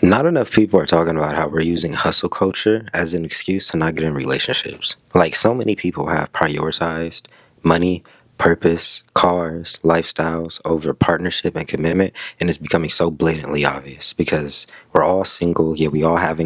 Not enough people are talking about how we're using hustle culture as an excuse to not get in relationships. Like, so many people have prioritized money, purpose, cars, lifestyles over partnership and commitment, and it's becoming so blatantly obvious because we're all single, yet we all have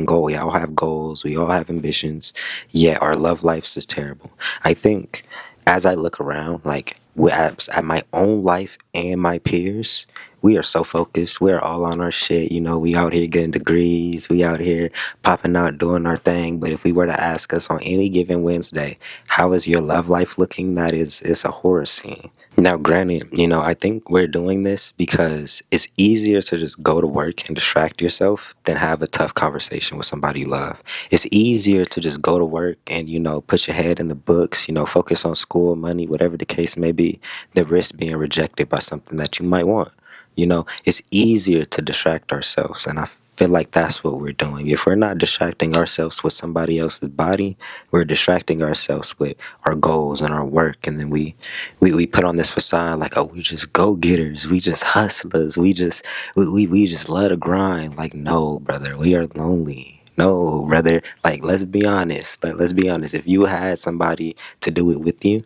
goals, we all have ambitions, yet our love lives is terrible. I think as I look around, like at my own life and my peers, we are so focused. We're all on our shit. We out here getting degrees. We out here popping out, doing our thing. But if we were to ask us on any given Wednesday, how is your love life looking? It's a horror scene. Now, granted, I think we're doing this because it's easier to just go to work and distract yourself than have a tough conversation with somebody you love. It's easier to just go to work and, put your head in the books, focus on school, money, whatever the case may be, than risk being rejected by something that you might want. It's easier to distract ourselves. And I feel like that's what we're doing. If we're not distracting ourselves with somebody else's body, we're distracting ourselves with our goals and our work. And then we put on this facade like, oh, we just go getters. We just hustlers. We just love to grind. Like, no, brother, we are lonely. No, brother. Like, let's be honest. Let's be honest. If you had somebody to do it with you,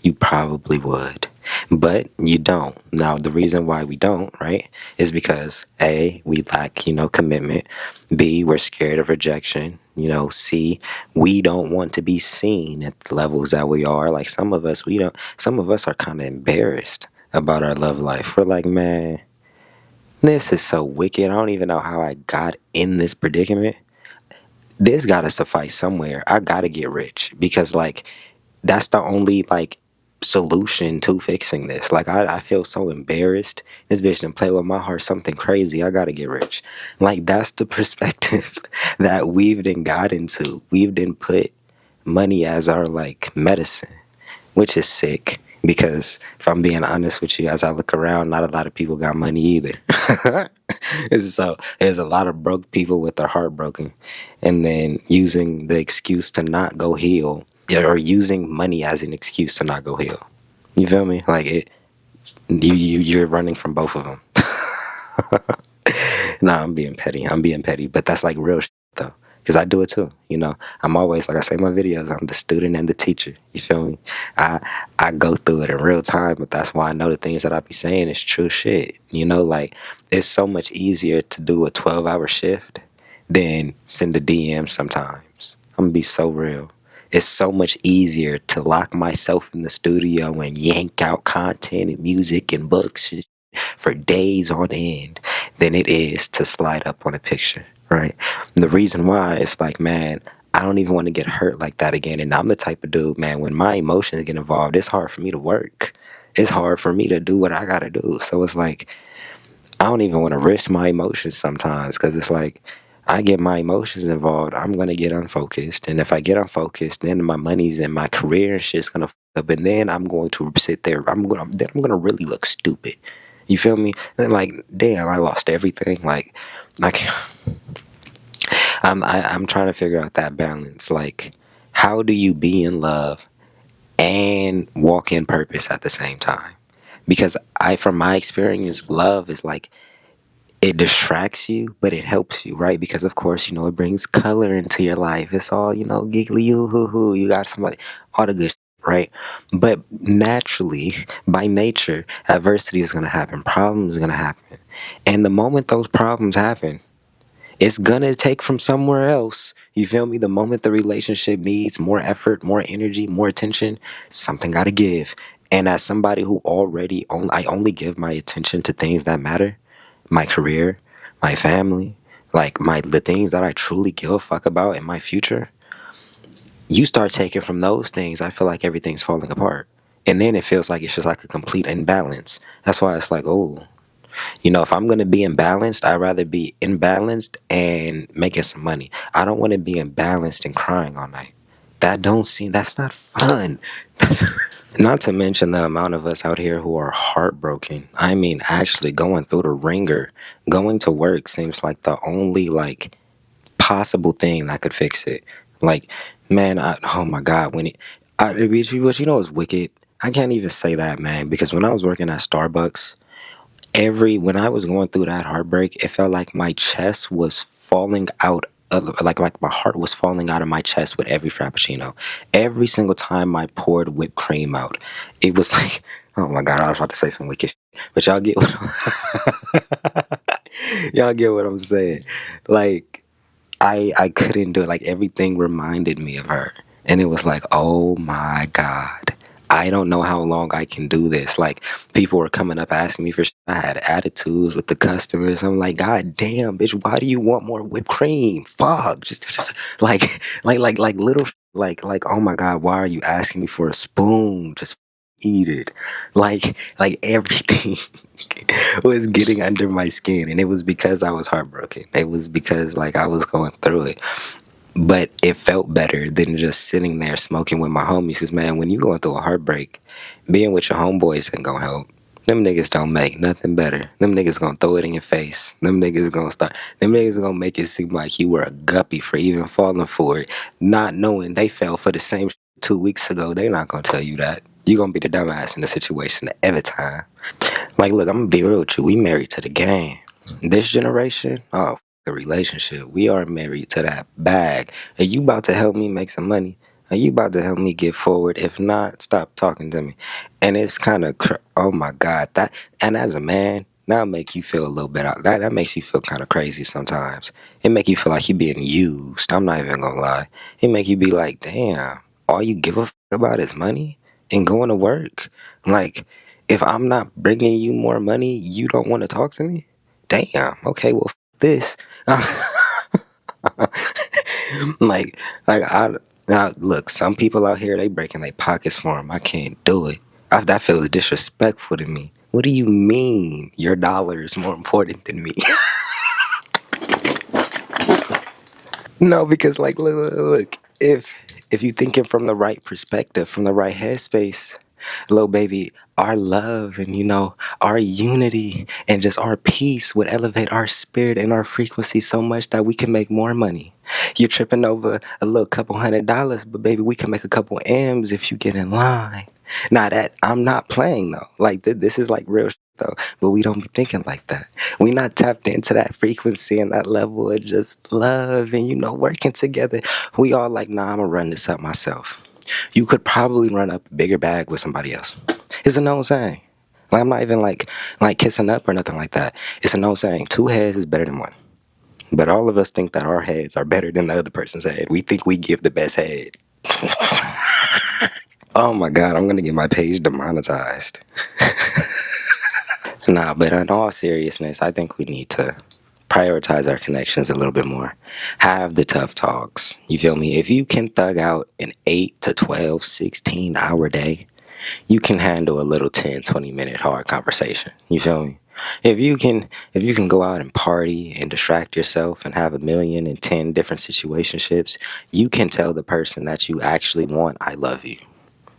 you probably would. But you don't. Now, the reason why we don't, right, is because A, we lack, commitment. B, we're scared of rejection. C, we don't want to be seen at the levels that we are. Like some of us are kind of embarrassed about our love life. We're like, man, this is so wicked. I don't even know how I got in this predicament. This gotta suffice somewhere. I gotta get rich because, like, that's the only like solution to fixing this. Like I feel so embarrassed. This bitch done play with my heart something crazy. I gotta get rich. Like that's the perspective that we've then got into. We've then put money as our like medicine, which is sick. Because if I'm being honest with you, as I look around, not a lot of people got money either. So there's a lot of broke people with their heart broken, and then using the excuse to not go heal, yeah, or using money as an excuse to not go heal. You feel me? Like you're running from both of them. Nah, I'm being petty. I'm being petty, but that's like real shit though, because I do it too. I'm always like I say in my videos. I'm the student and the teacher. You feel me? I go through it in real time, but that's why I know the things that I be saying is true shit. Like it's so much easier to do a 12-hour shift than send a DM sometimes. I'm gonna be so real. It's so much easier to lock myself in the studio and yank out content and music and books and for days on end than it is to slide up on a picture, right? And the reason why is like, man, I don't even want to get hurt like that again. And I'm the type of dude, man, when my emotions get involved, it's hard for me to work. It's hard for me to do what I gotta do. So it's like, I don't even want to risk my emotions sometimes because it's like, I get my emotions involved, I'm gonna get unfocused, and if I get unfocused, then my money's and my career and shit's gonna fuck up, and then I'm going to sit there. I'm gonna really look stupid. You feel me? And like, damn, I lost everything. Like I'm trying to figure out that balance. Like, how do you be in love and walk in purpose at the same time? Because from my experience, love is like it distracts you, but it helps you, right? Because of course, it brings color into your life. It's all, giggly, hoo hoo hoo. You got somebody, all the good shit, right? But naturally, by nature, adversity is gonna happen. Problems are gonna happen. And the moment those problems happen, it's gonna take from somewhere else. You feel me? The moment the relationship needs more effort, more energy, more attention, something gotta give. And as somebody who I only give my attention to things that matter, my career, my family, like the things that I truly give a fuck about in my future, you start taking from those things, I feel like everything's falling apart. And then it feels like it's just like a complete imbalance. That's why it's like, oh, if I'm gonna be imbalanced, I'd rather be imbalanced and making some money. I don't want to be imbalanced and crying all night. That's not fun. Not to mention the amount of us out here who are heartbroken. I mean, actually going through the ringer, going to work seems like the only like possible thing that could fix it. Like, man, oh my God, what you know is wicked. I can't even say that, man, because when I was working at Starbucks, when I was going through that heartbreak, it felt like my chest was falling out of, like my heart was falling out of my chest with every frappuccino. Every single time I poured whipped cream out, it was like, oh my god, I was about to say some wicked shit, but y'all get y'all get what I'm saying. Like I couldn't do it. Like everything reminded me of her. And it was like, oh my God. I don't know how long I can do this. Like people were coming up asking me for shit. I had attitudes with the customers. I'm like, God damn, bitch, why do you want more whipped cream? Fuck. Just like like little like, oh my God, why are you asking me for a spoon? Just eat it. Like everything was getting under my skin, and it was because I was heartbroken. It was because like I was going through it. But it felt better than just sitting there smoking with my homies. Because, man, when you going through a heartbreak, being with your homeboys ain't gonna help. Them niggas don't make nothing better. Them niggas gonna throw it in your face. Them niggas gonna make it seem like you were a guppy for even falling for it, not knowing they fell for the same 2 weeks ago. They not gonna tell you that. You gonna be the dumbass in the situation every time. Like, look, I'm gonna be real with you. We married to the game. This generation, oh, the relationship. We are married to that bag. Are you about to help me make some money? Are you about to help me get forward? If not, stop talking to me. And it's kind of, oh my God, that. And as a man, now make you feel a little bit out. That makes you feel kind of crazy sometimes. It make you feel like you being used. I'm not even gonna lie. It make you be like, damn, all you give a about is money and going to work. Like, if I'm not bringing you more money, you don't want to talk to me? Damn. Okay, well, this. like, look, some people out here, they breaking their pockets for them. I can't do it. That feels disrespectful to me. What do you mean your dollar is more important than me? No, because like, look, if you thinking from the right perspective, from the right headspace, little baby, our love and our unity and just our peace would elevate our spirit and our frequency so much that we can make more money. You're tripping over a little couple $100, but baby, we can make a couple M's if you get in line. Now that I'm not playing though, like this is like real though, but we don't be thinking like that. We not tapped into that frequency and that level of just love and working together. We all like, nah, I'm gonna run this up myself. You could probably run up a bigger bag with somebody else. It's a known saying. Like, I'm not even like kissing up or nothing like that. It's a known saying. Two heads is better than one. But all of us think that our heads are better than the other person's head. We think we give the best head. Oh my God, I'm gonna get my page demonetized. Nah, but in all seriousness, I think we need to prioritize our connections a little bit more. Have the tough talks. You feel me? If you can thug out an 8 to 12, 16-hour day, you can handle a little 10, 20-minute hard conversation. You feel me? If you can go out and party and distract yourself and have 1,010 different situationships, you can tell the person that you actually want, I love you.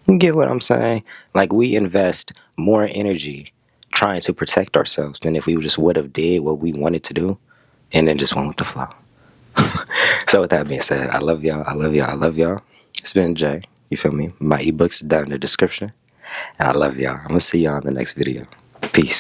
You get what I'm saying? Like, we invest more energy trying to protect ourselves than if we just would have did what we wanted to do and then just went with the flow. So with that being said, I love y'all. I love y'all. I love y'all. It's been Jay. You feel me? My ebooks is down in the description. And I love y'all. I'm going to see y'all in the next video. Peace.